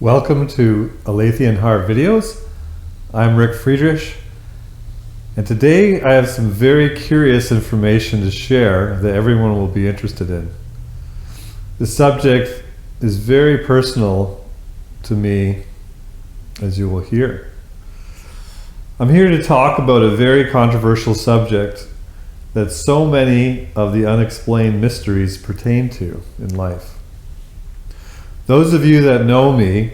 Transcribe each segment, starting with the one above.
Welcome to Alethian Heart Videos. I'm Rick Friedrich, and today I have some very curious information to share that everyone will be interested in. The subject is very personal to me, as you will hear. I'm here to talk about a very controversial subject that so many of the unexplained mysteries pertain to in life. Those of you that know me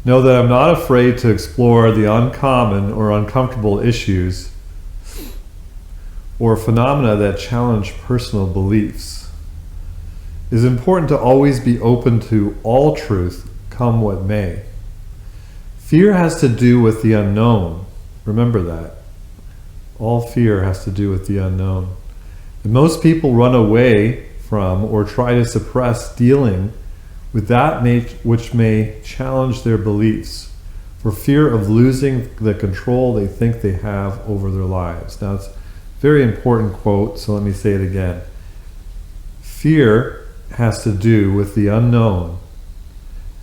know that I'm not afraid to explore the uncommon or uncomfortable issues or phenomena that challenge personal beliefs. It is important to always be open to all truth, come what may. Fear has to do with the unknown. Remember that. All fear has to do with the unknown. And most people run away from or try to suppress dealing with that which may challenge their beliefs, for fear of losing the control they think they have over their lives. Now, it's a very important quote, so let me say it again. Fear has to do with the unknown,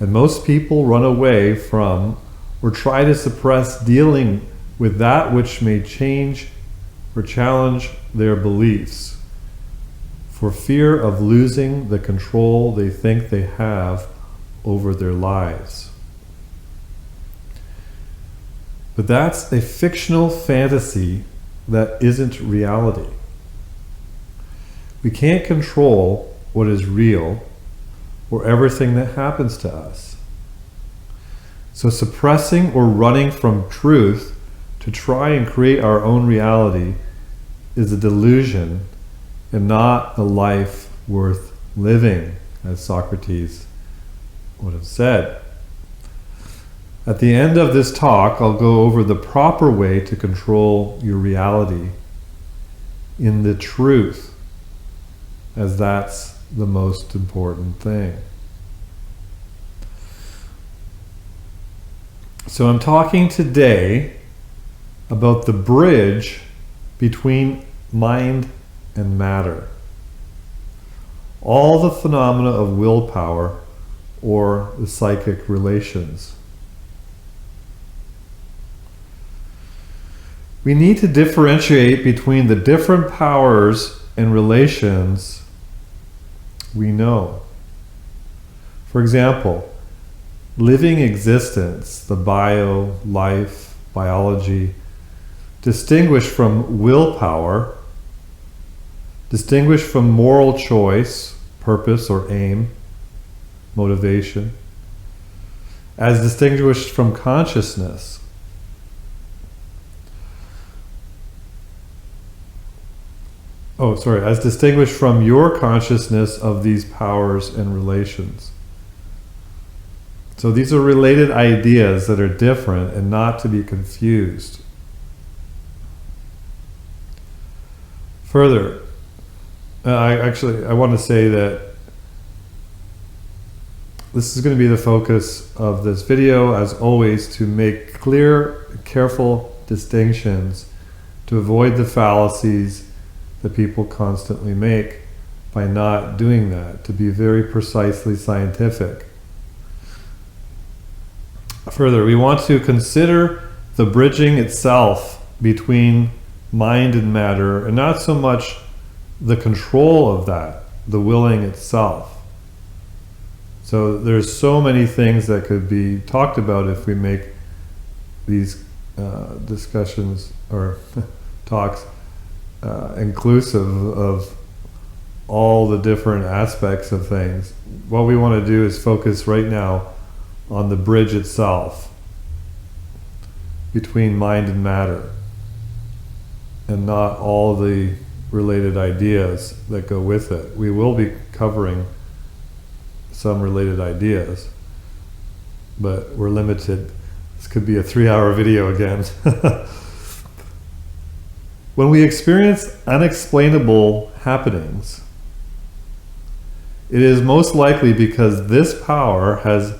and most people run away from or try to suppress dealing with that which may change or challenge their beliefs, for fear of losing the control they think they have over their lives. But that's a fictional fantasy that isn't reality. We can't control what is real or everything that happens to us. So suppressing or running from truth to try and create our own reality is a delusion and not a life worth living, as Socrates would have said. At the end of this talk, I'll go over the proper way to control your reality in the truth, as that's the most important thing. So I'm talking today about the bridge between mind and matter. All the phenomena of willpower or the psychic relations. We need to differentiate between the different powers and relations we know. For example, living existence, the bio, life, biology, distinguished from willpower, distinguished from moral choice, purpose or aim, motivation, as distinguished from consciousness. As distinguished from your consciousness of these powers and relations. So these are related ideas that are different and not to be confused. Further, I want to say that this is going to be the focus of this video, as always, to make clear, careful distinctions to avoid the fallacies that people constantly make by not doing that, to be very precisely scientific. Further, we want to consider the bridging itself between mind and matter, and not so much the control of that, the willing itself. So there's so many things that could be talked about if we make these discussions or talks inclusive of all the different aspects of things. What we want to do is focus right now on the bridge itself between mind and matter, and not all the related ideas that go with it. We will be covering some related ideas, but we're limited. This could be a 3-hour video again. When we experience unexplainable happenings, it is most likely because this power has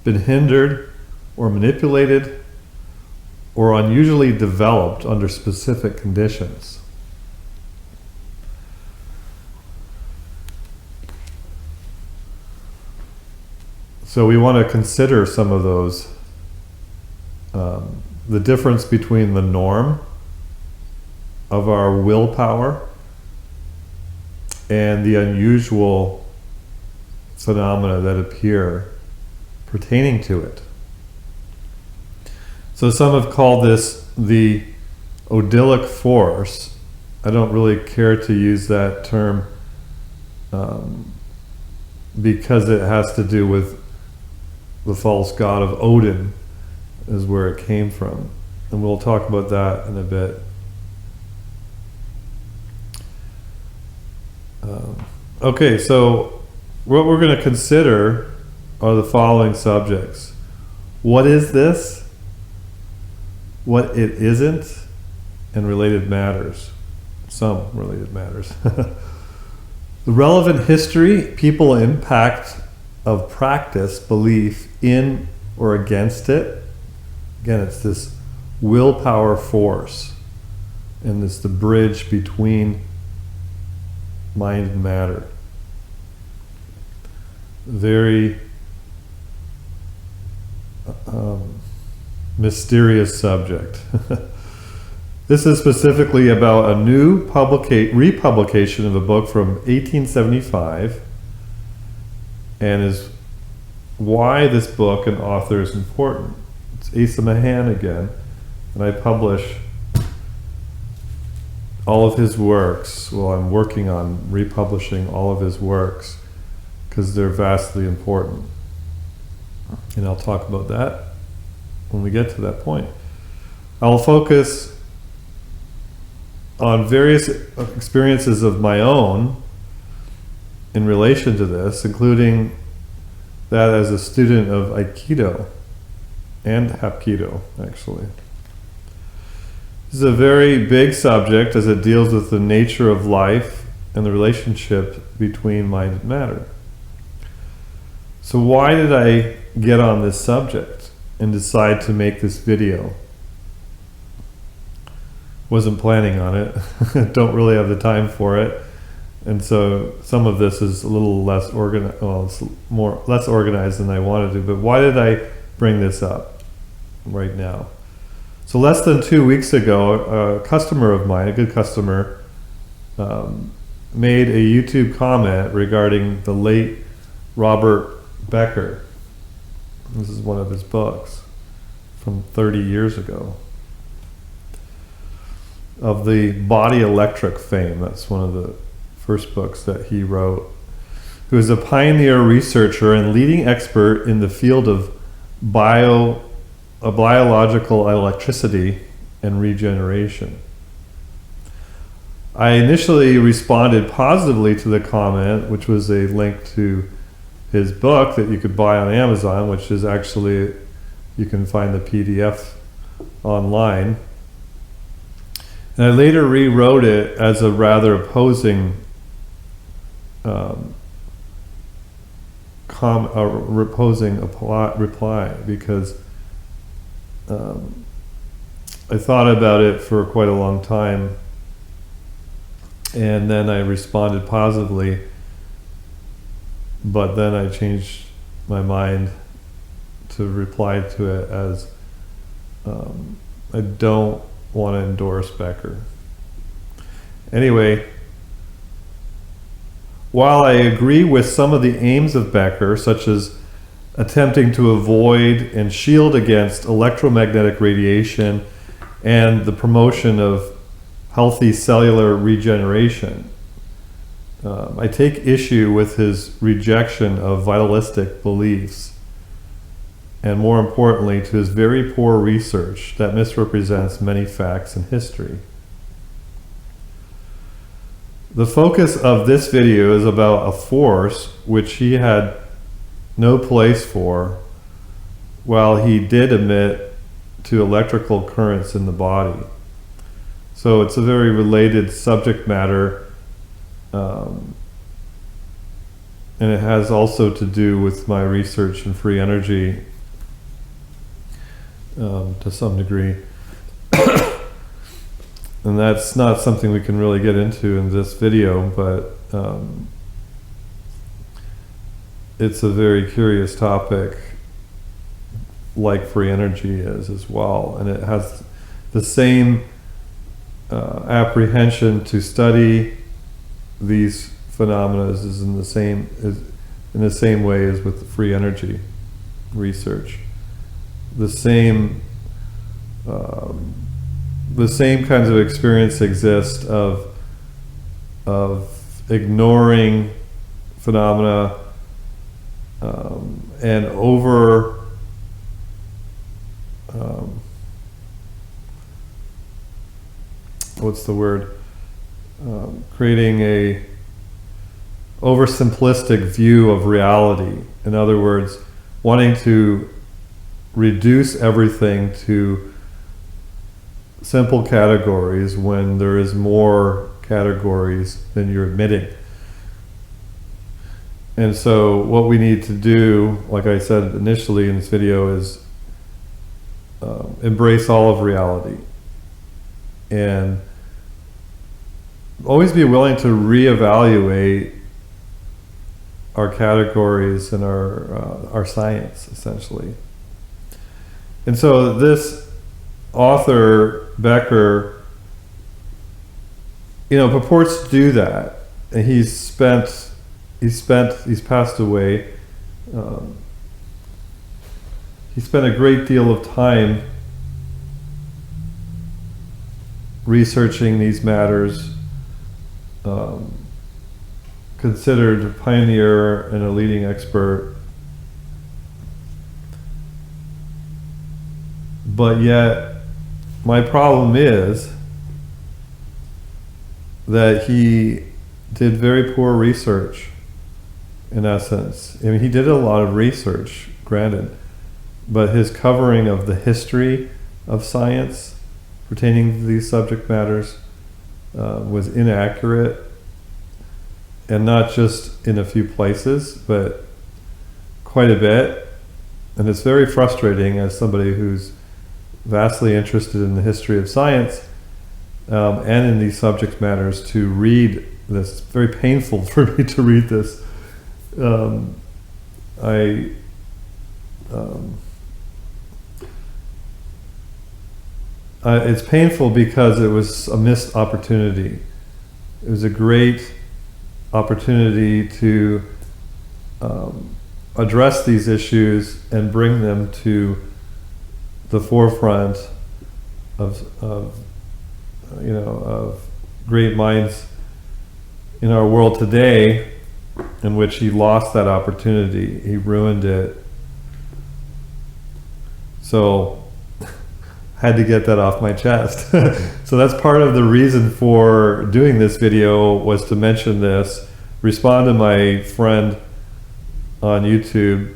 been hindered or manipulated or unusually developed under specific conditions. So we want to consider some of those, the difference between the norm of our willpower and the unusual phenomena that appear pertaining to it. So some have called this the Dilek Force. I don't really care to use that term because it has to do with the false god of Odin, is where it came from. And we'll talk about that in a bit. Okay, so what we're going to consider are the following subjects. What is this? What it isn't? And related matters. Some related matters. The relevant history, people, impact of practice, belief in or against it. Again, it's this willpower force, and it's the bridge between mind and matter. Very mysterious subject. This is specifically about a new republication of a book from 1875, and is why this book and author is important. It's Asa Mahan again, and I publish all of his works. Well, I'm working on republishing all of his works because they're vastly important. And I'll talk about that when we get to that point. I'll focus on various experiences of my own in relation to this, including that as a student of Aikido and Hapkido, actually. This is a very big subject as it deals with the nature of life and the relationship between mind and matter. So why did I get on this subject and decide to make this video? Wasn't planning on it. Don't really have the time for it. And so some of this is a little less organized, well, it's less organized than I wanted to, but why did I bring this up right now? So less than 2 weeks ago, a customer of mine, a good customer, made a YouTube comment regarding the late Robert Becker. This is one of his books from 30 years ago. Of the body electric fame. That's one of the first books that he wrote. Who is a pioneer researcher and leading expert in the field of biological electricity and regeneration. I initially responded positively to the comment, which was a link to his book that you could buy on Amazon, which is actually, you can find the PDF online. And I later rewrote it as a rather opposing reply, because I thought about it for quite a long time, and then I responded positively, but then I changed my mind to reply to it as I don't want to endorse Becker. Anyway, while I agree with some of the aims of Becker, such as attempting to avoid and shield against electromagnetic radiation and the promotion of healthy cellular regeneration, I take issue with his rejection of vitalistic beliefs, and more importantly, to his very poor research that misrepresents many facts in history. The focus of this video is about a force which he had no place for, while he did admit to electrical currents in the body. So it's a very related subject matter, and it has also to do with my research in free energy to some degree. And that's not something we can really get into in this video, but it's a very curious topic, like free energy is as well, and it has the same apprehension to study these phenomena is in the same way as with the free energy research. The same kinds of experience exist of ignoring phenomena and creating a oversimplistic view of reality. In other words, wanting to reduce everything to simple categories when there is more categories than you're admitting. And so what we need to do, like I said initially in this video, is embrace all of reality and always be willing to reevaluate our categories and our science, essentially. And so this author, Becker, purports to do that, and he's passed away. He spent a great deal of time researching these matters, considered a pioneer and a leading expert, but yet my problem is that he did very poor research, in essence. I mean, he did a lot of research, granted, but his covering of the history of science pertaining to these subject matters was inaccurate, and not just in a few places, but quite a bit. And it's very frustrating as somebody who's vastly interested in the history of science and in these subject matters to read this. It's very painful for me to read this. It's painful because it was a missed opportunity. It was a great opportunity to address these issues and bring them to the forefront of great minds in our world today, in which he lost that opportunity. He ruined it. So had to get that off my chest. So that's part of the reason for doing this video, was to mention this, respond to my friend on YouTube.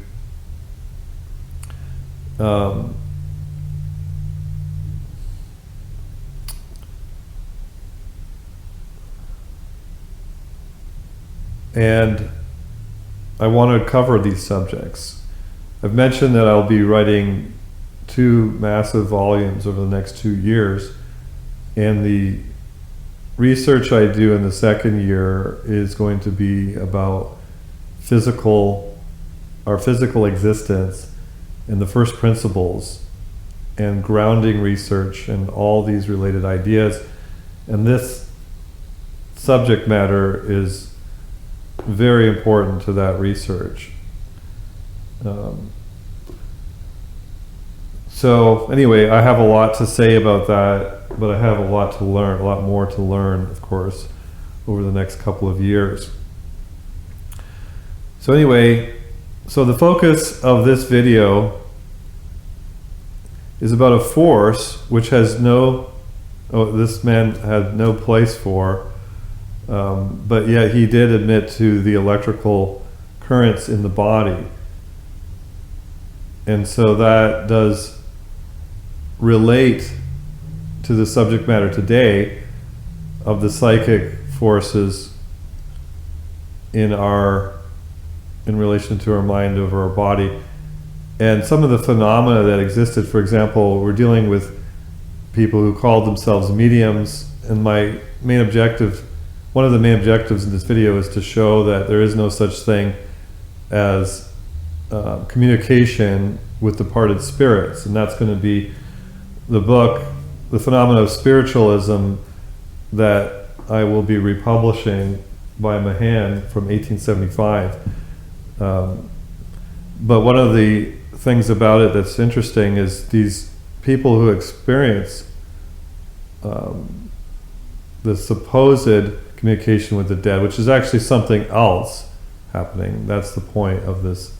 And I want to cover these subjects. I've mentioned that I'll be writing 2 massive volumes over the next 2 years, and the research I do in the second year is going to be about our physical existence and the first principles and grounding research and all these related ideas. And this subject matter is very important to that research. So anyway, I have a lot to say about that, but I have a lot more to learn, of course, over the next couple of years. So anyway, so the focus of this video is about a force which this man had no place for, but yet he did admit to the electrical currents in the body. And so that does relate to the subject matter today of the psychic forces in relation to our mind over our body, and some of the phenomena that existed. For example, we're dealing with people who called themselves mediums, and one of the main objectives in this video is to show that there is no such thing as communication with departed spirits, and that's going to be the book, The Phenomena of Spiritualism, that I will be republishing by Mahan from 1875. But one of the things about it that's interesting is these people who experience the supposed communication with the dead, which is actually something else happening. That's the point of this.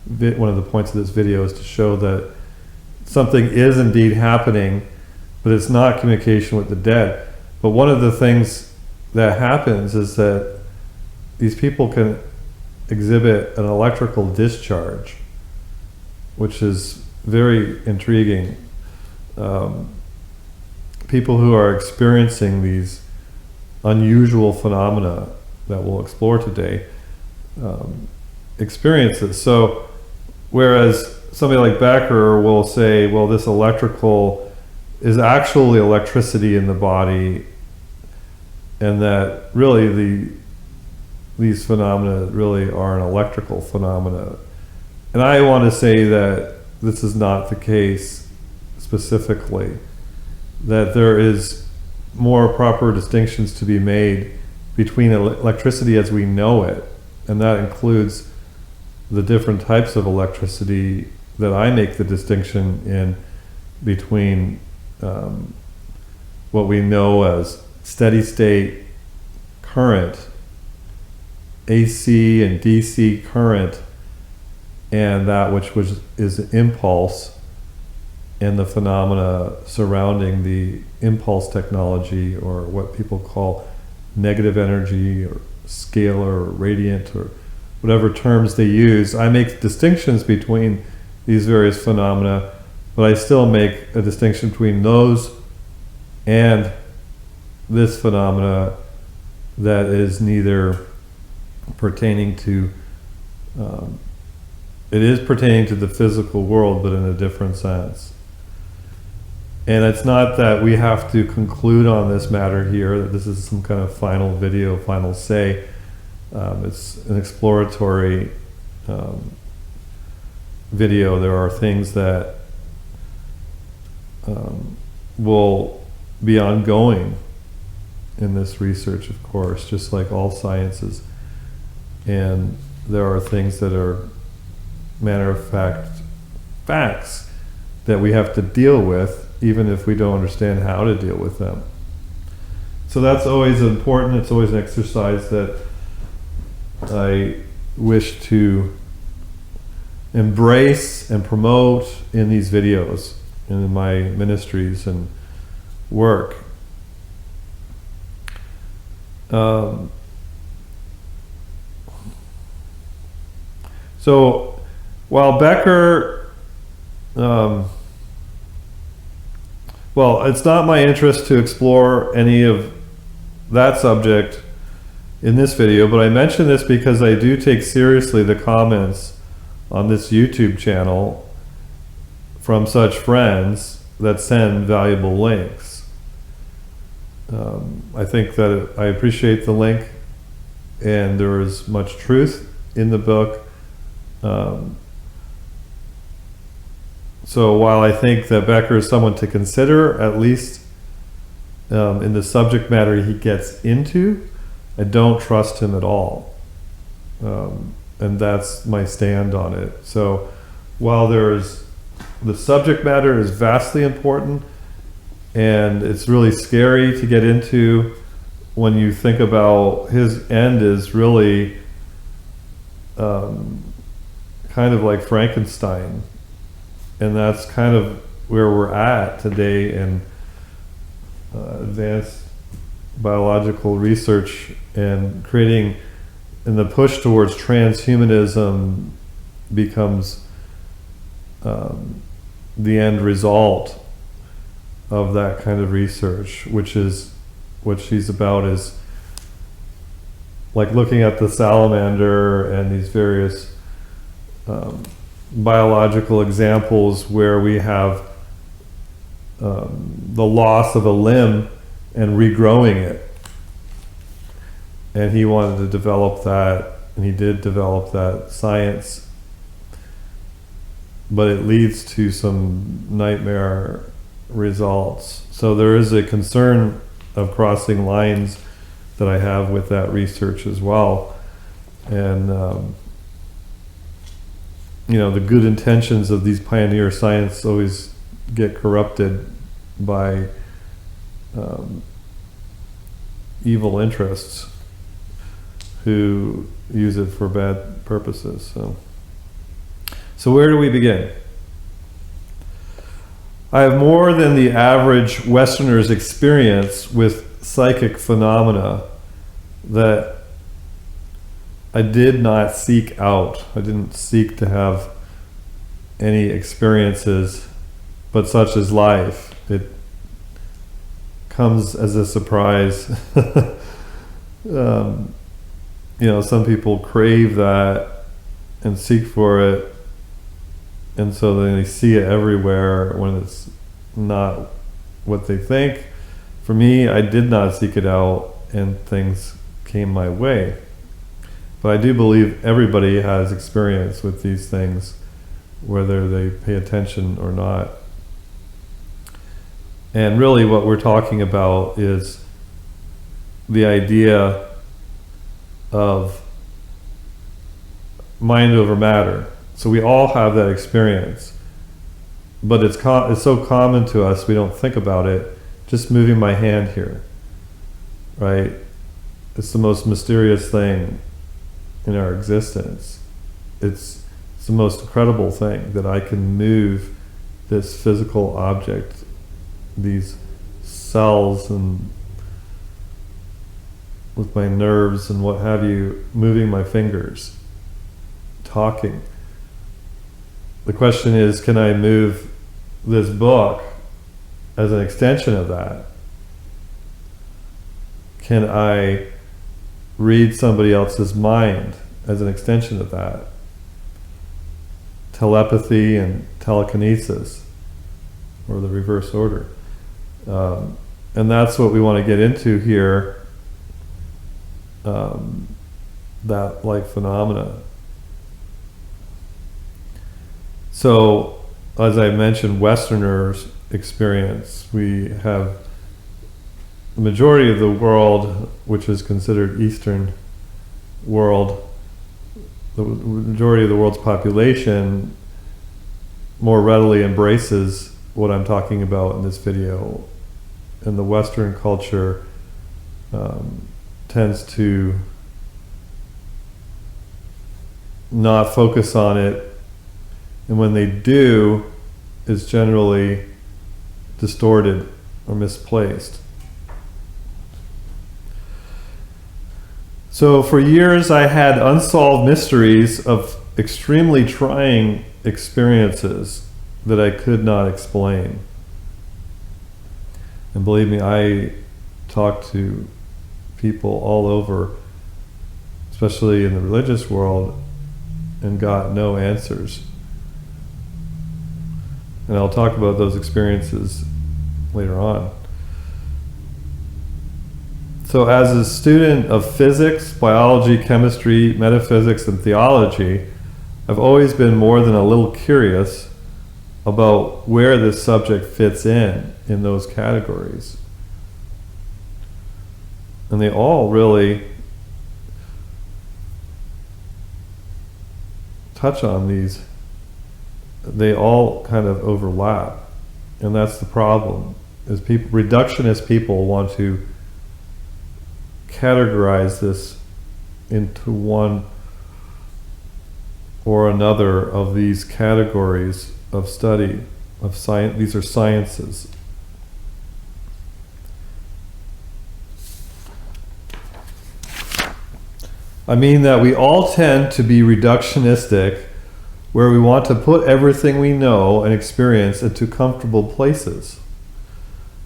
One of the points of this video is to show that something is indeed happening, but it's not communication with the dead. But one of the things that happens is that these people can exhibit an electrical discharge, which is very intriguing. People who are experiencing these unusual phenomena that we'll explore today experience it. So whereas somebody like Becker will say, well, this electrical is actually electricity in the body, and that really these phenomena really are an electrical phenomena. And I want to say that this is not the case specifically, that there is more proper distinctions to be made between electricity as we know it, and that includes the different types of electricity that I make the distinction in between what we know as steady state current, AC and DC current, and that which is impulse, and the phenomena surrounding the impulse technology, or what people call negative energy or scalar or radiant or whatever terms they use. I make distinctions between these various phenomena, but I still make a distinction between those and this phenomena that is neither pertaining to it is pertaining to the physical world, but in a different sense. And it's not that we have to conclude on this matter here, that this is some kind of final video, final say. It's an exploratory video. There are things that will be ongoing in this research, of course, just like all sciences. And there are things that are matter of fact facts that we have to deal with, even if we don't understand how to deal with them. So that's always important. It's always an exercise that I wish to embrace and promote in these videos and in my ministries and work. So while Becker, well, it's not my interest to explore any of that subject in this video, but I mention this because I do take seriously the comments on this YouTube channel from such friends that send valuable links. I think that I appreciate the link, and there is much truth in the book. So while I think that Becker is someone to consider, at least in the subject matter he gets into, I don't trust him at all. And that's my stand on it. So while the subject matter is vastly important, and it's really scary to get into when you think about his end is really kind of like Frankenstein. And that's kind of where we're at today in advanced biological research, and creating, and the push towards transhumanism becomes the end result of that kind of research, which is what she's about, is like looking at the salamander and these various biological examples where we have the loss of a limb and regrowing it. And he wanted to develop that and he did develop that science, but it leads to some nightmare results. So there is a concern of crossing lines that I have with that research as well. And the good intentions of these pioneer science always get corrupted by evil interests who use it for bad purposes. So where do we begin? I have more than the average Westerner's experience with psychic phenomena that I did not seek out. I didn't seek to have any experiences, but such is life. It comes as a surprise. Some people crave that and seek for it, and so then they see it everywhere when it's not what they think. For me, I did not seek it out, and things came my way. But I do believe everybody has experience with these things, whether they pay attention or not. And really what we're talking about is the idea of mind over matter. So we all have that experience, but it's so common to us we don't think about it. Just moving my hand here, right? It's the most mysterious thing in our existence. It's the most incredible thing that I can move this physical object, these cells, and with my nerves and what have you, moving my fingers, talking. The question is, can I move this book as an extension of that? Can I read somebody else's mind as an extension of that? Telepathy and telekinesis, or the reverse order. And that's what we want to get into here, that like phenomena. So, as I mentioned, Westerners experience, we have the majority of the world, which is considered Eastern world, the majority of the world's population more readily embraces what I'm talking about in this video. And the Western culture tends to not focus on it, and when they do, it's generally distorted or misplaced. So for years I had unsolved mysteries of extremely trying experiences that I could not explain. And believe me, I talked to people all over, especially in the religious world, and got no answers. And I'll talk about those experiences later on. So as a student of physics, biology, chemistry, metaphysics, and theology, I've always been more than a little curious about where this subject fits in those categories. And they all really touch on these. They all kind of overlap. And that's the problem, is reductionist people want to categorize this into one or another of these categories of study, of science. These are sciences. I mean that we all tend to be reductionistic, where we want to put everything we know and experience into comfortable places.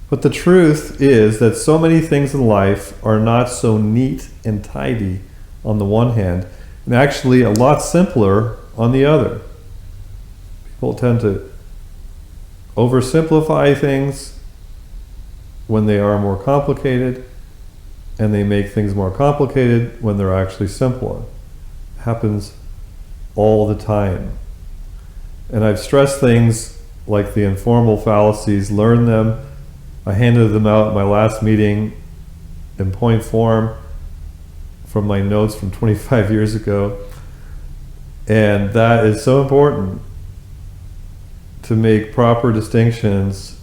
But the truth is that so many things in life are not so neat and tidy on the one hand, and actually a lot simpler on the other. People tend to oversimplify things when they are more complicated, and they make things more complicated when they're actually simpler. happens all the time. And I've stressed things like the informal fallacies, learned them. I handed them out at my last meeting in point form from my notes from 25 years ago. And that is so important, to make proper distinctions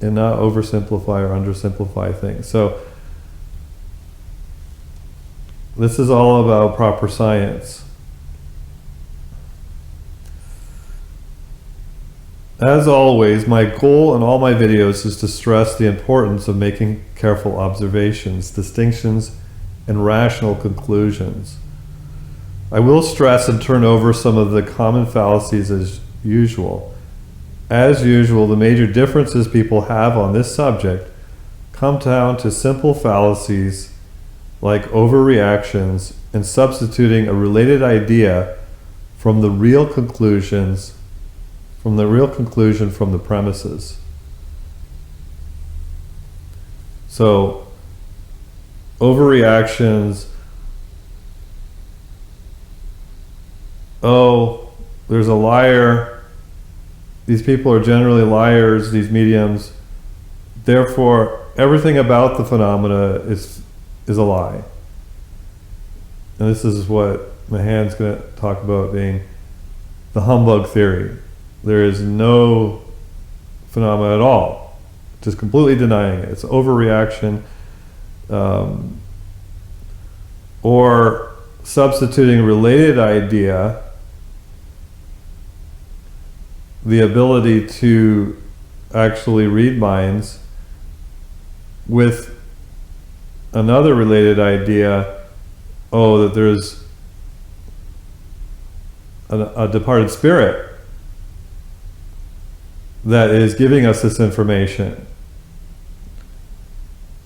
and not oversimplify or undersimplify things. So this is all about proper science. As always, my goal in all my videos is to stress the importance of making careful observations, distinctions, and rational conclusions. I will stress and turn over some of the common fallacies as usual. As usual, the major differences people have on this subject come down to simple fallacies like overreactions and substituting a related idea from the real conclusion from the premises. So, overreactions, oh, there's a liar, these people are generally liars, these mediums, therefore everything about the phenomena is a lie. And this is what Mahan's going to talk about being the Humbug Theory. There is no phenomena at all, just completely denying it. It's overreaction, or substituting a related idea, the ability to actually read minds, with another related idea, oh, that there's a departed spirit that is giving us this information.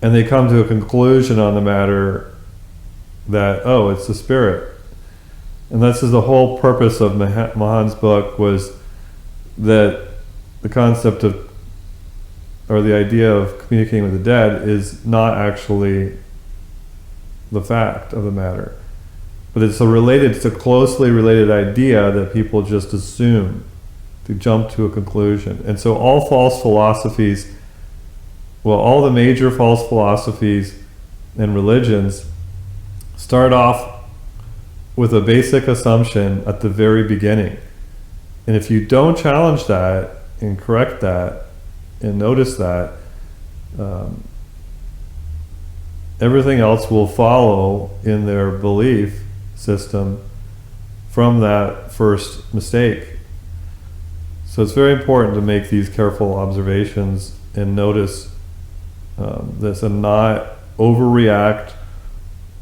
And they come to a conclusion on the matter that, oh, it's the spirit. And this is the whole purpose of Mahan's book, was that the concept of, or the idea of communicating with the dead is not actually the fact of the matter. But it's a closely related idea that people just assume to jump to a conclusion. And so all false philosophies, well, all the major false philosophies and religions start off with a basic assumption at the very beginning. And if you don't challenge that and correct that and notice that, everything else will follow in their belief system from that first mistake. So it's very important to make these careful observations and notice this, and not overreact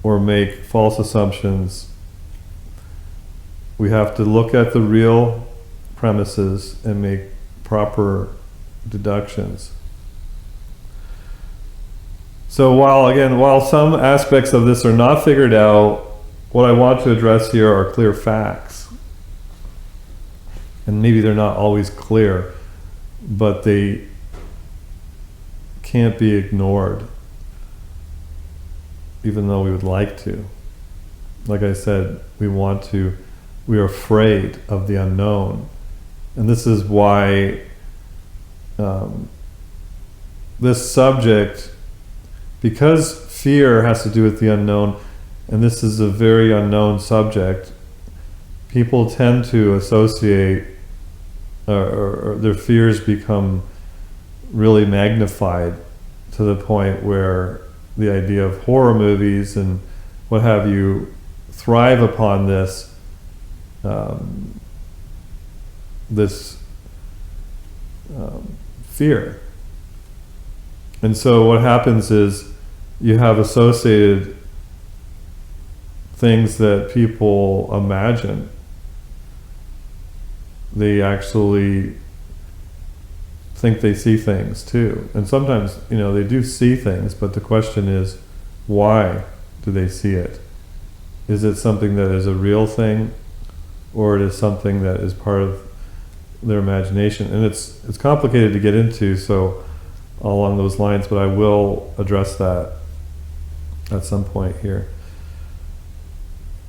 or make false assumptions. We have to look at the real premises and make proper deductions. So while some aspects of this are not figured out, what I want to address here are clear facts. And maybe they're not always clear, but they can't be ignored, even though we would like to. Like I said, we are afraid of the unknown. And this is why this subject, because fear has to do with the unknown, and this is a very unknown subject, people tend to associate, or their fears become really magnified to the point where the idea of horror movies and what have you thrive upon this fear. And so what happens is you have associated things that people imagine. They actually think they see things too. And sometimes, they do see things, but the question is, why do they see it? Is it something that is a real thing, or it is something that is part of their imagination? And it's complicated to get into, so along those lines, but I will address that at some point here.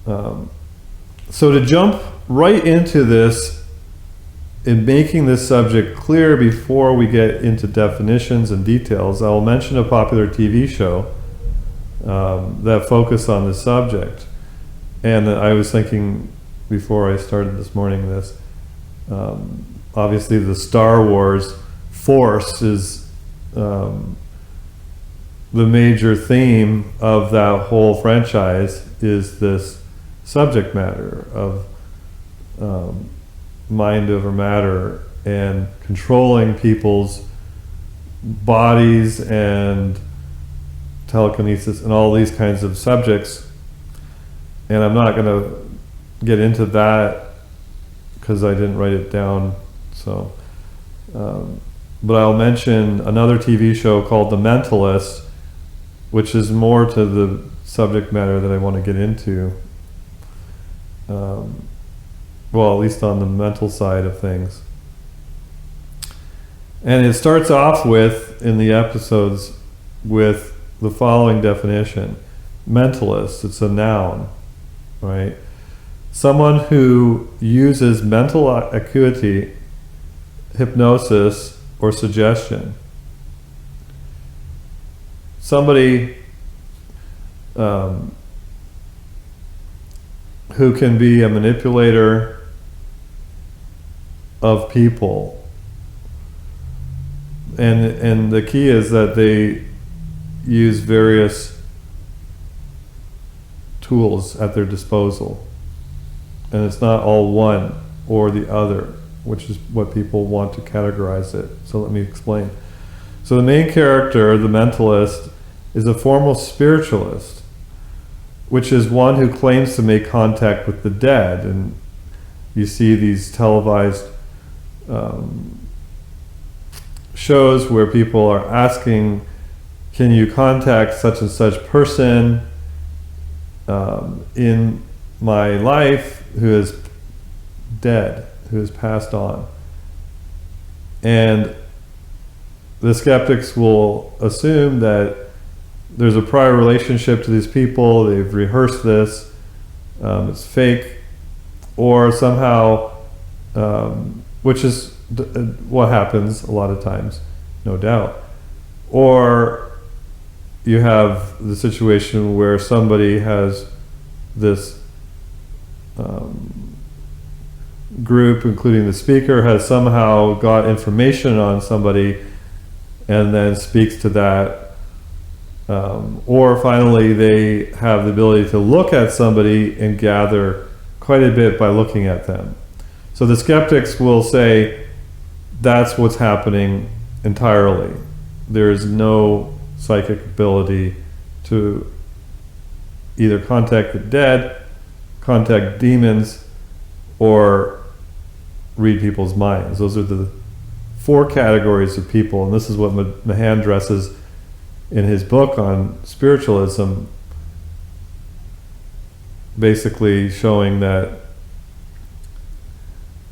So to jump right into this, in making this subject clear before we get into definitions and details, I'll mention a popular TV show that focused on this subject. And I was thinking before I started this morning this, obviously the Star Wars Force is the major theme of that whole franchise, is this subject matter of mind over matter and controlling people's bodies and telekinesis and all these kinds of subjects. And I'm not going to get into that because I didn't write it down. So, but I'll mention another TV show called The Mentalist, which is more to the subject matter that I want to get into. Well, at least on the mental side of things. And it starts off with, in the episodes, with the following definition. Mentalist, it's a noun, right? Someone who uses mental acuity, hypnosis, or suggestion. Somebody who can be a manipulator of people. And the key is that they use various tools at their disposal. And it's not all one or the other, which is what people want to categorize it. So let me explain. So the main character, the mentalist, is a formal spiritualist, which is one who claims to make contact with the dead. And you see these televised shows where people are asking, can you contact such and such person in my life who is dead, who has passed on? And the skeptics will assume that there's a prior relationship to these people, they've rehearsed this, it's fake, or somehow, which is what happens a lot of times, no doubt. Or you have the situation where somebody has this group, including the speaker, has somehow got information on somebody and then speaks to that. Or finally, they have the ability to look at somebody and gather quite a bit by looking at them. So the skeptics will say that's what's happening entirely. There is no psychic ability to either contact the dead, contact demons, or read people's minds. Those are the four categories of people, and this is what Mahan addresses in his book on spiritualism, basically showing that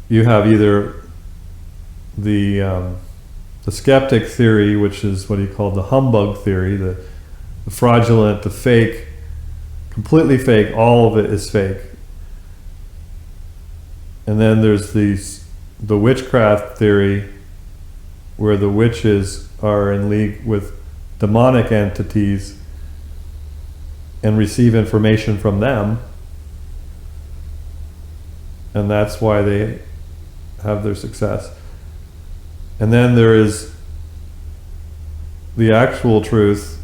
you have either the skeptic theory, which is what he called the Humbug Theory, the fraudulent, the fake, completely fake, all of it is fake. And then there's the Witchcraft Theory, where the witches are in league with demonic entities and receive information from them, and that's why they have their success. And then there is the actual truth,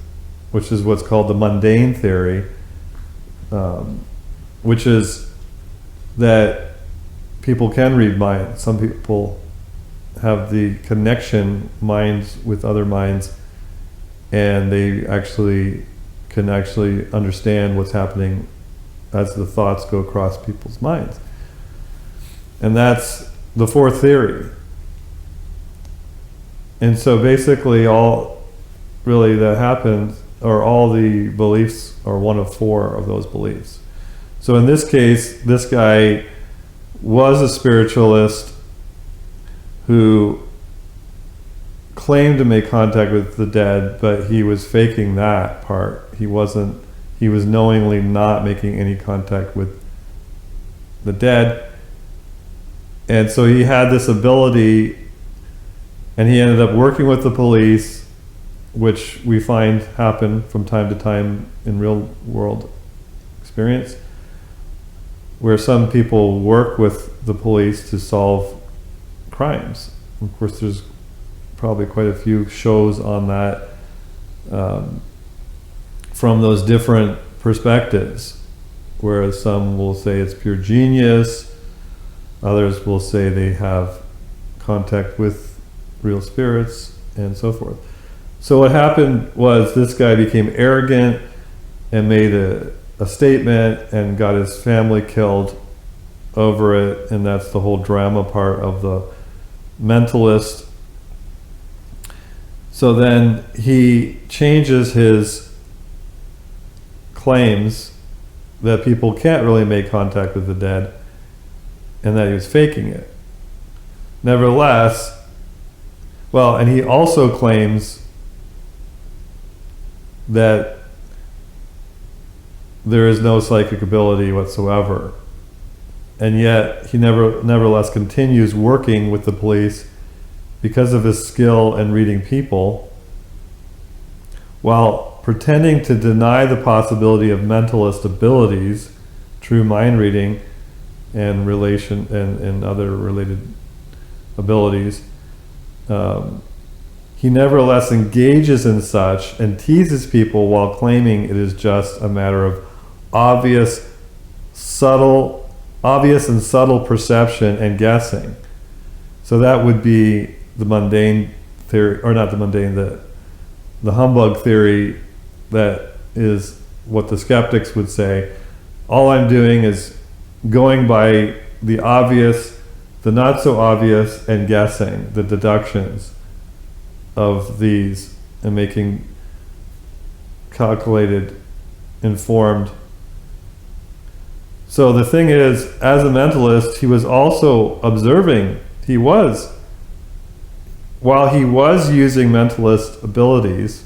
which is what's called the Mundane Theory, which is that people can read minds. Some people have the connection, minds with other minds, and they can actually understand what's happening as the thoughts go across people's minds. And that's the fourth theory. And so basically all really that happens, or all the beliefs are one of four of those beliefs. So in this case, this guy was a spiritualist who claimed to make contact with the dead, but he was faking that part. He wasn't he was knowingly not making any contact with the dead. And so he had this ability, and he ended up working with the police, which we find happen from time to time in real world experience, where some people work with the police to solve crimes. Of course, there's probably quite a few shows on that from those different perspectives, where some will say it's pure genius, others will say they have contact with real spirits, and so forth. So what happened was this guy became arrogant and made a statement and got his family killed over it, and that's the whole drama part of the Mentalist. So then he changes his claims that people can't really make contact with the dead and that he was faking it. Nevertheless, well, and he also claims that there is no psychic ability whatsoever. And yet he nevertheless continues working with the police because of his skill in reading people, while pretending to deny the possibility of mentalist abilities, true mind reading, and relation and other related abilities. He nevertheless engages in such and teases people while claiming it is just a matter of obvious and subtle perception and guessing. So that would be the mundane theory, or not the mundane, the humbug theory. That is what the skeptics would say. All I'm doing is going by the obvious, the not so obvious, and guessing the deductions of these and making calculated, informed. So the thing is, as a mentalist, he was also observing. While he was using mentalist abilities,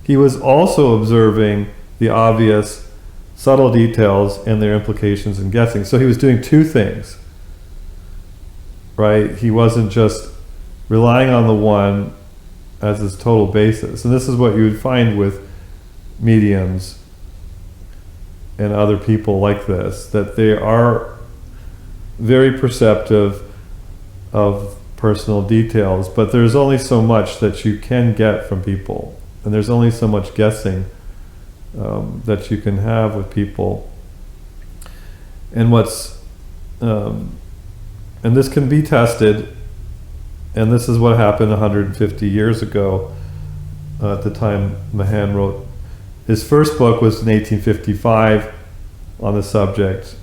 he was also observing the obvious, subtle details and their implications and guessing. So he was doing two things, right? He wasn't just relying on the one as his total basis. And this is what you would find with mediums and other people like this, that they are very perceptive of personal details, but there's only so much that you can get from people, and there's only so much guessing that you can have with people. And and this can be tested, and this is what happened 150 years ago at the time Mahan wrote. His first book was in 1855 on the subject,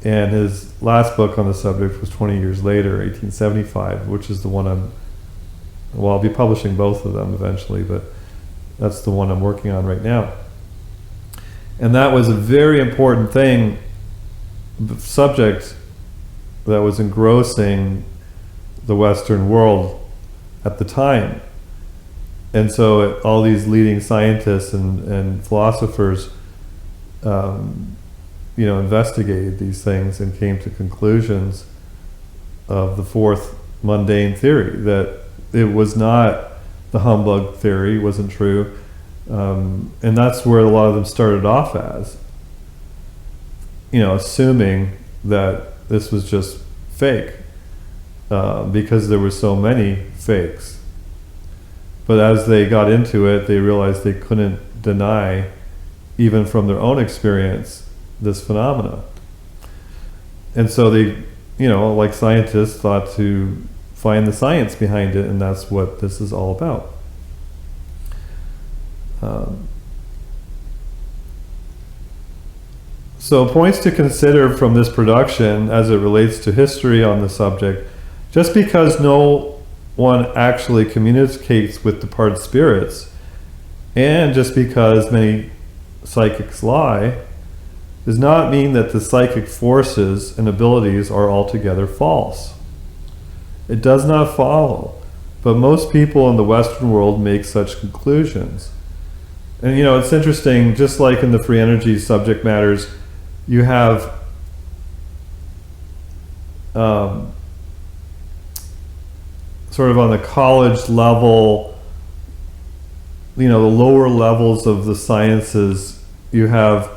and his last book on the subject was 20 years later, 1875, which is the one I'll be publishing both of them eventually, but that's the one I'm working on right now. And that was a very important thing, subject that was engrossing the Western world at the time. And so all these leading scientists and philosophers investigated these things and came to conclusions of the fourth mundane theory, that it was not the humbug theory, wasn't true. And that's where a lot of them started off as, assuming that this was just fake, because there were so many fakes. But as they got into it, they realized they couldn't deny, even from their own experience, this phenomena. And so they, like scientists, thought to find the science behind it, and that's what this is all about. So points to consider from this production as it relates to history on the subject: just because no one actually communicates with departed spirits, and just because many psychics lie, does not mean that the psychic forces and abilities are altogether false. It does not follow, but most people in the Western world make such conclusions. And it's interesting, just like in the free energy subject matters, you have sort of on the college level, the lower levels of the sciences, you have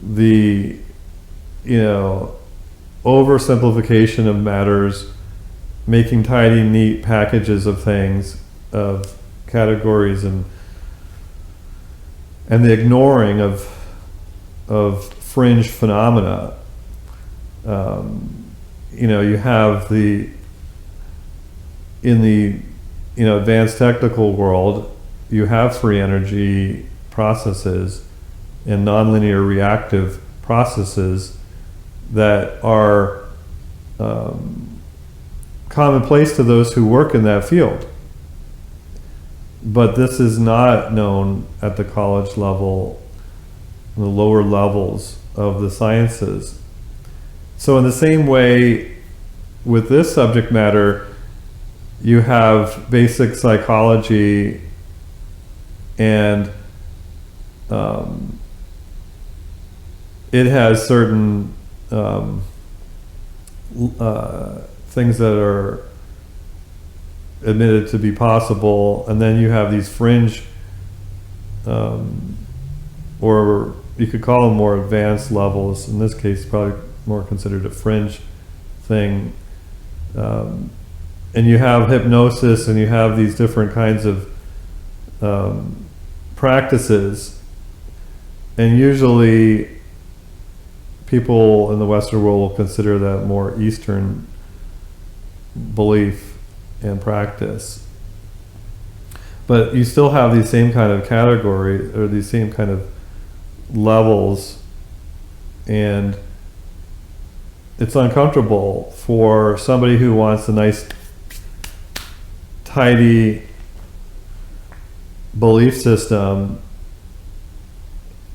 the, oversimplification of matters, making tidy, neat packages of things, of categories, and the ignoring of fringe phenomena. You have in the advanced technical world, you have free energy processes and nonlinear reactive processes that are commonplace to those who work in that field. But this is not known at the college level, the lower levels of the sciences. So in the same way, with this subject matter, you have basic psychology and it has certain things that are admitted to be possible, and then you have these fringe, or you could call them more advanced levels. In this case, probably more considered a fringe thing. And you have hypnosis, and you have these different kinds of practices, and usually people in the Western world will consider that more Eastern belief and practice. But you still have these same kind of categories, or these same kind of levels, and it's uncomfortable for somebody who wants a nice, tidy belief system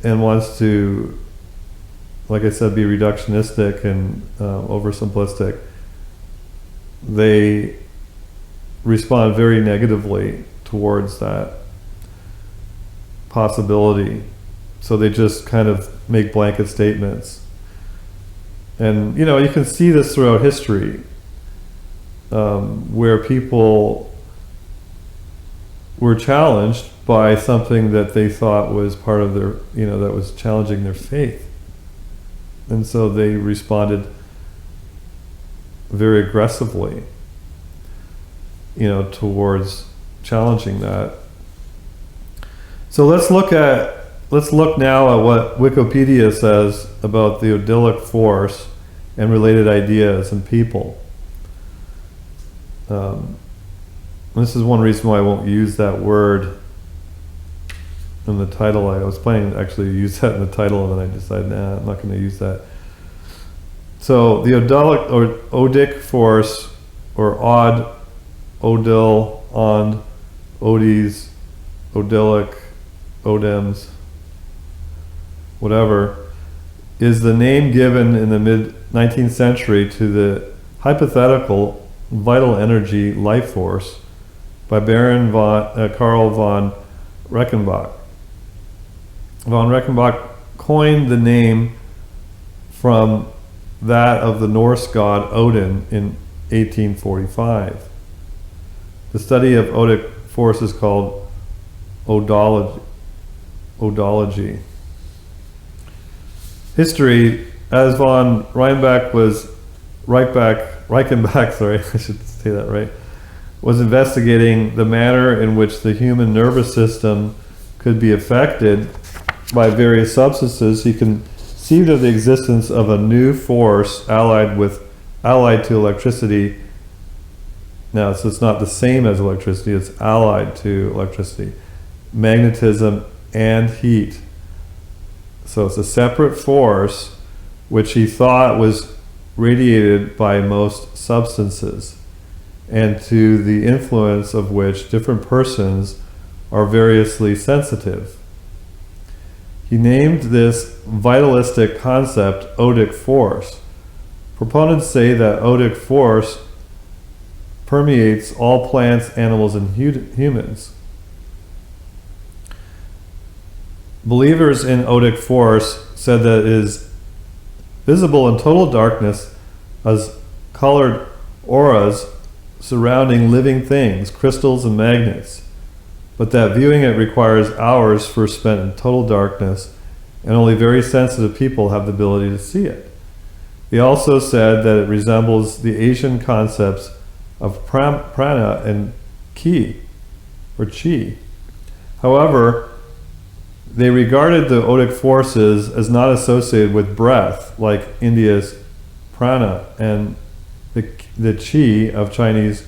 and wants to, like I said, be reductionistic and oversimplistic. They respond very negatively towards that possibility. So they just kind of make blanket statements. And you can see this throughout history, where people were challenged by something that they thought was part of their, that was challenging their faith. And so they responded very aggressively, towards challenging that. So let's look now at what Wikipedia says about the Dilek Force and related ideas and people. This is one reason why I won't use that word in the title. I was planning to actually use that in the title, and then I decided, I'm not going to use that. So the Odic Force, or Od, Odil, Ond, Odis, Odilic, Odems, whatever, is the name given in the mid-19th century to the hypothetical vital energy life force by Baron Karl von Reichenbach. Von Reichenbach coined the name from that of the Norse god Odin in 1845. The study of Odic force is called odology. History, as von Reichenbach, sorry, I should say that right, was investigating the manner in which the human nervous system could be affected by various substances, he conceived of the existence of a new force allied to electricity. Now, so it's not the same as electricity, it's allied to electricity, magnetism, and heat. So it's a separate force which he thought was radiated by most substances, and to the influence of which different persons are variously sensitive. He named this vitalistic concept Odic force. Proponents say that Odic force permeates all plants, animals, and humans. believers in Odic force said that it is visible in total darkness as colored auras surrounding living things, crystals and magnets, but that viewing it requires hours first spent in total darkness, and only very sensitive people have the ability to see it. He also said that it resembles the Asian concepts of prana and ki, or chi. However, they regarded the Odic forces as not associated with breath, like India's prana and the chi of Chinese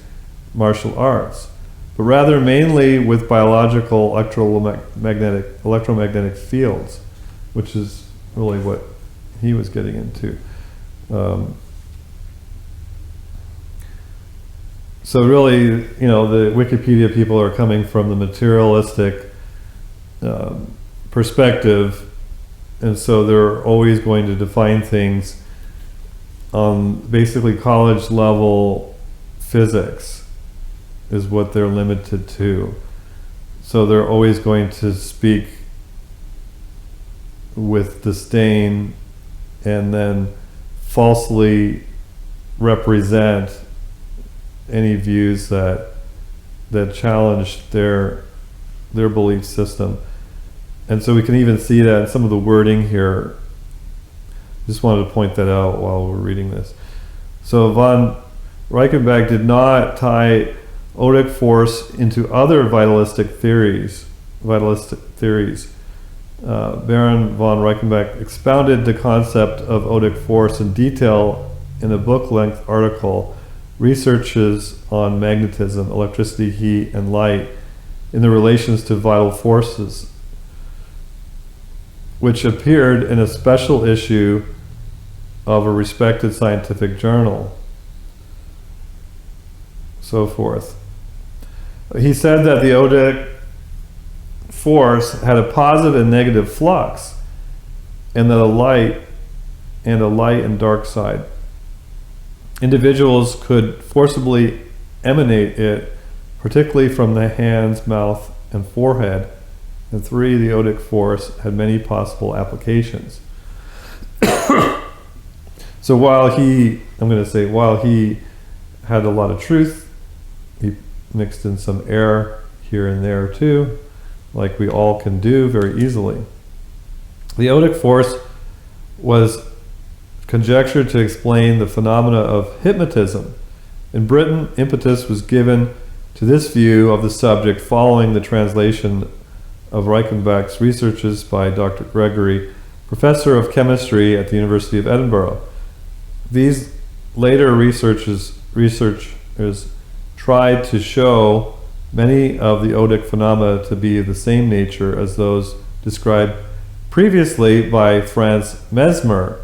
martial arts, but rather mainly with biological electromagnetic fields, which is really what he was getting into. So really, the Wikipedia people are coming from the materialistic perspective, and so they're always going to define things on basically college level physics is what they're limited to. So they're always going to speak with disdain and then falsely represent any views that challenge their belief system. And so we can even see that in some of the wording here. Just wanted to point that out while we're reading this. So von Reichenbach did not tie Odic force into other vitalistic theories. Baron von Reichenbach expounded the concept of Odic force in detail in a book-length article, Researches on Magnetism, Electricity, Heat, and Light in the Relations to Vital Forces, which appeared in a special issue of a respected scientific journal, so forth. He said that the Odic force had a positive and negative flux, and that a light and dark side. Individuals could forcibly emanate it, particularly from the hands, mouth, and forehead. And 3, the Odic force had many possible applications. So while he had a lot of truth, he mixed in some error here and there too, like we all can do very easily. The Odic force was conjectured to explain the phenomena of hypnotism. In Britain, impetus was given to this view of the subject following the translation of Reichenbach's researches by Dr. Gregory, professor of chemistry at the University of Edinburgh. These later researchers tried to show many of the Odic phenomena to be of the same nature as those described previously by Franz Mesmer,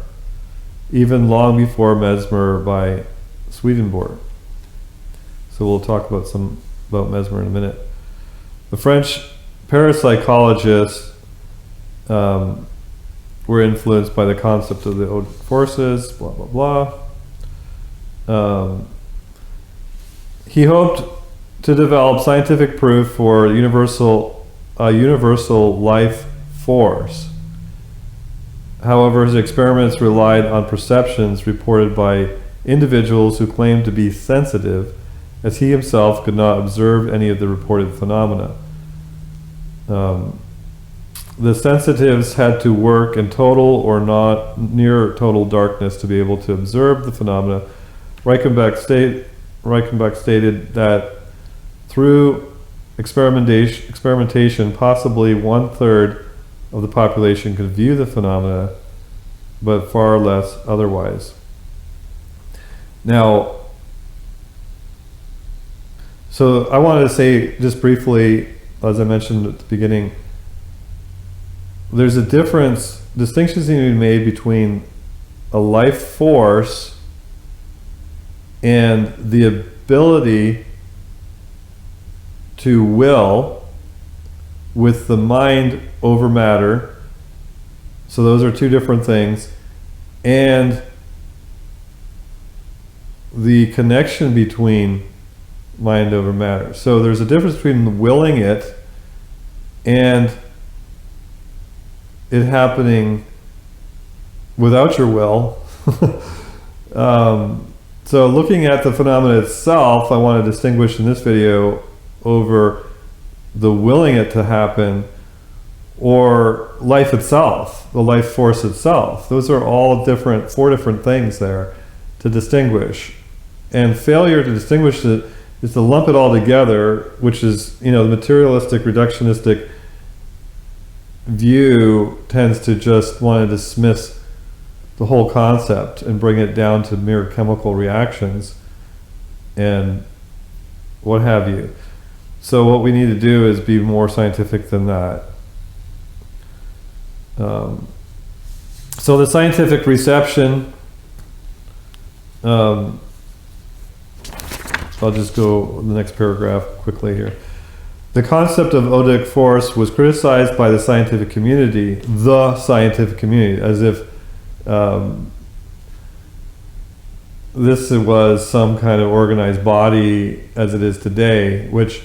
even long before Mesmer by Swedenborg. So we'll talk about Mesmer in a minute. The French parapsychologists were influenced by the concept of the Odic forces, blah, blah, blah. He hoped to develop scientific proof for a universal life force. However, his experiments relied on perceptions reported by individuals who claimed to be sensitive, as he himself could not observe any of the reported phenomena. The sensitives had to work in total or not near total darkness to be able to observe the phenomena. Reichenbach stated that through experimentation, possibly 1/3 of the population could view the phenomena, but far less otherwise. Now, so I wanted to say just briefly, as I mentioned at the beginning, there's a distinctions need to be made between a life force and the ability to will with the mind over matter. So those are two different things. And the connection between mind over matter. So there's a difference between willing it and it happening without your will. So looking at the phenomena itself, I want to distinguish in this video over the willing it to happen or life itself, the life force itself. Those are all different, 4 different things there to distinguish. And failure to distinguish it is to lump it all together, which is, the materialistic, reductionistic view tends to just want to dismiss the whole concept and bring it down to mere chemical reactions and what have you. So what we need to do is be more scientific than that. So the scientific reception, I'll just go the next paragraph quickly here. The concept of Dilek Force was criticized by the scientific community, as if this was some kind of organized body as it is today, which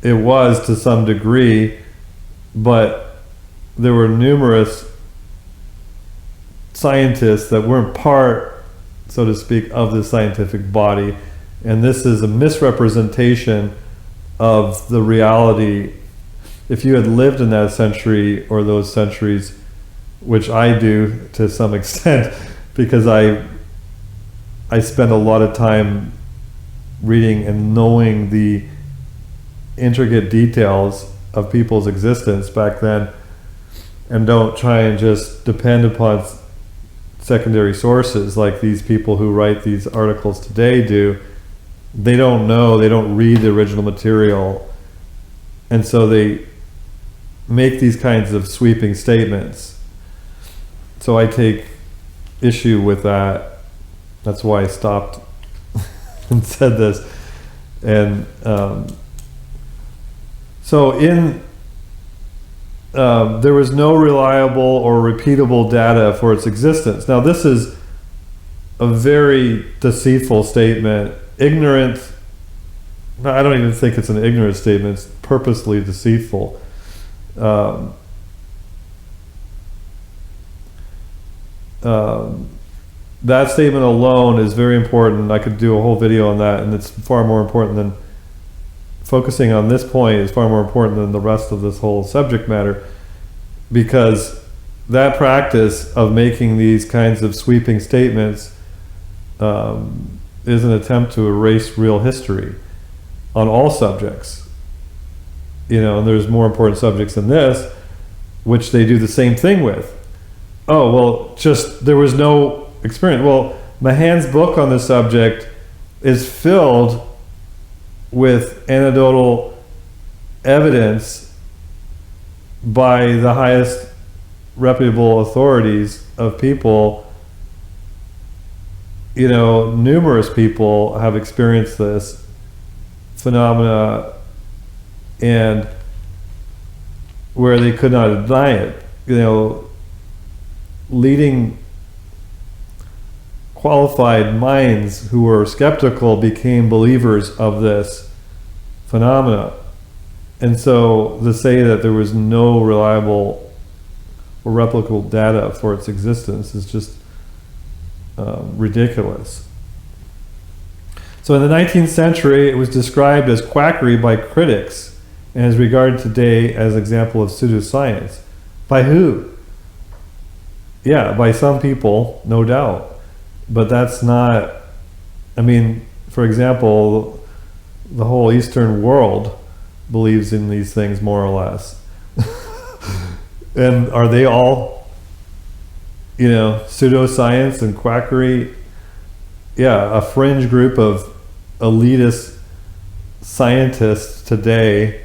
it was to some degree, but there were numerous scientists that weren't part, so to speak, of the scientific body, and this is a misrepresentation of the reality. If you had lived in that century or those centuries, which I do to some extent, because I spend a lot of time reading and knowing the intricate details of people's existence back then, and don't try and just depend upon secondary sources like these people who write these articles today do. They don't know, they don't read the original material, and so they make these kinds of sweeping statements. So I take issue with that. That's why I stopped and said this. And there was no reliable or repeatable data for its existence. Now this is a very deceitful statement. Ignorant, I don't even think it's an ignorant statement, it's purposely deceitful. That statement alone is very important. I could do a whole video on that, and it's far more important than focusing on this point is far more important than the rest of this whole subject matter, because that practice of making these kinds of sweeping statements is an attempt to erase real history on all subjects. And there's more important subjects than this, which they do the same thing with. Oh, well, just there was no experience. Well, Mahan's book on the subject is filled with anecdotal evidence by the highest reputable authorities of people. Numerous people have experienced this phenomena, and where they could not deny it. Leading qualified minds who were skeptical became believers of this phenomena. And so to say that there was no reliable or replicable data for its existence is just ridiculous. So in the 19th century, it was described as quackery by critics and is regarded today as an example of pseudoscience. By who? Yeah, by some people, no doubt. But that's not, for example, the whole Eastern world believes in these things more or less. And are they all, pseudoscience and quackery? Yeah, a fringe group of elitist scientists today.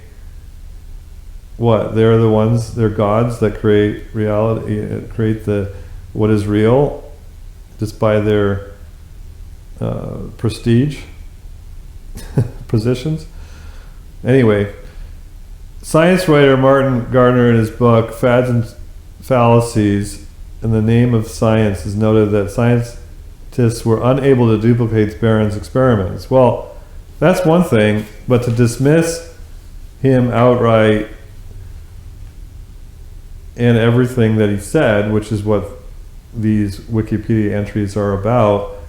What? They're the ones, they're gods that create reality, create what is real just by their prestige positions. Anyway, science writer Martin Gardner in his book Fads and Fallacies in the Name of Science has noted that scientists were unable to duplicate Barron's experiments. Well, that's one thing, but to dismiss him outright and everything that he said, which is what these Wikipedia entries are about,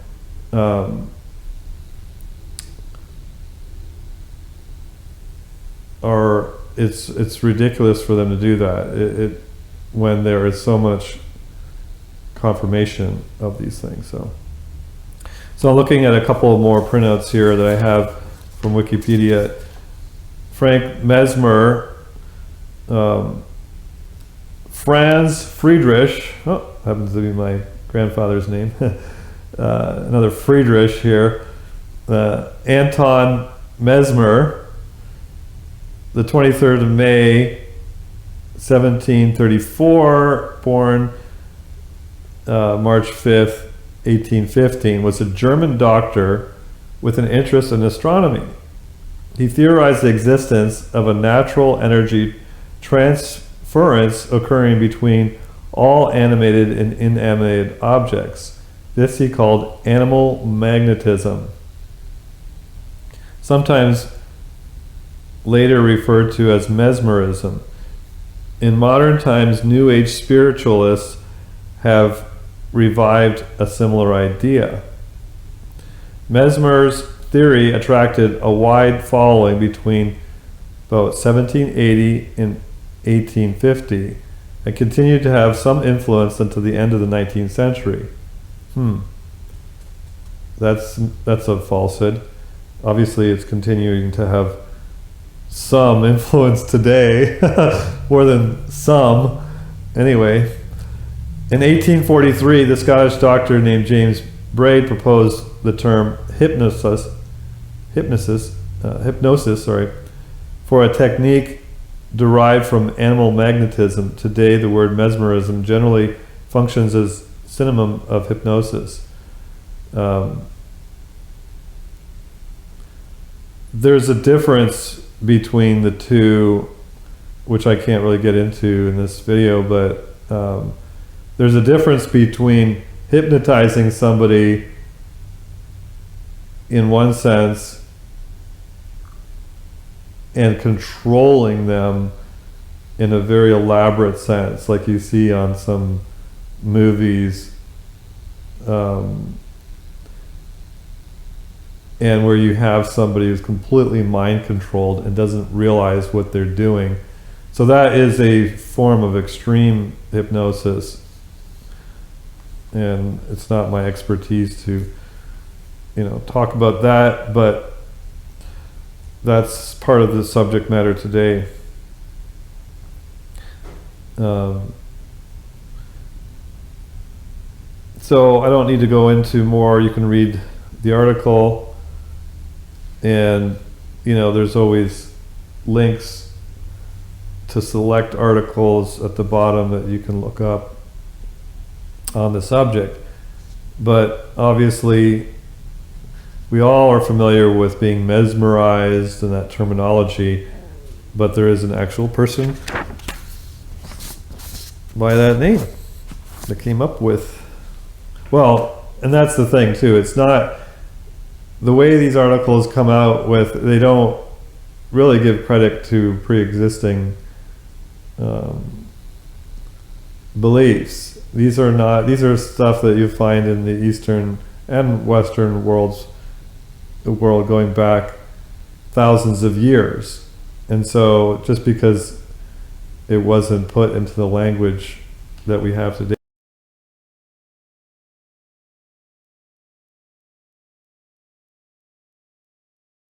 it's ridiculous for them to do that when there is so much confirmation of these things. So I'm looking at a couple more printouts here that I have from Wikipedia. Frank Mesmer, Franz Friedrich, happens to be my grandfather's name, another Friedrich here, Anton Mesmer, the 23rd of May, 1734, born March 5th, 1815, was a German doctor with an interest in astronomy. He theorized the existence of a natural energy transference occurring between all animated and inanimated objects. This he called animal magnetism, sometimes later referred to as mesmerism. In modern times, New Age spiritualists have revived a similar idea. Mesmer's theory attracted a wide following between about 1780 and 1850 and continued to have some influence until the end of the 19th century. That's a falsehood. Obviously, it's continuing to have some influence today, more than some. Anyway, in 1843, the Scottish doctor named James Braid proposed the term hypnosis, for a technique derived from animal magnetism. Today, the word mesmerism generally functions as synonym of hypnosis. There's a difference between the two, which I can't really get into in this video, but there's a difference between hypnotizing somebody in one sense and controlling them in a very elaborate sense, like you see on some movies, and where you have somebody who's completely mind controlled and doesn't realize what they're doing. So that is a form of extreme hypnosis, and it's not my expertise to talk about that, but that's part of the subject matter today. So I don't need to go into more. You can read the article, and there's always links to select articles at the bottom that you can look up on the subject. But obviously we all are familiar with being mesmerized and that terminology, but there is an actual person by that name that came up with, and that's the thing too, it's not the way these articles come out with, they don't really give credit to pre-existing beliefs. These are stuff that you find in the Eastern and Western world going back thousands of years. And so just because it wasn't put into the language that we have today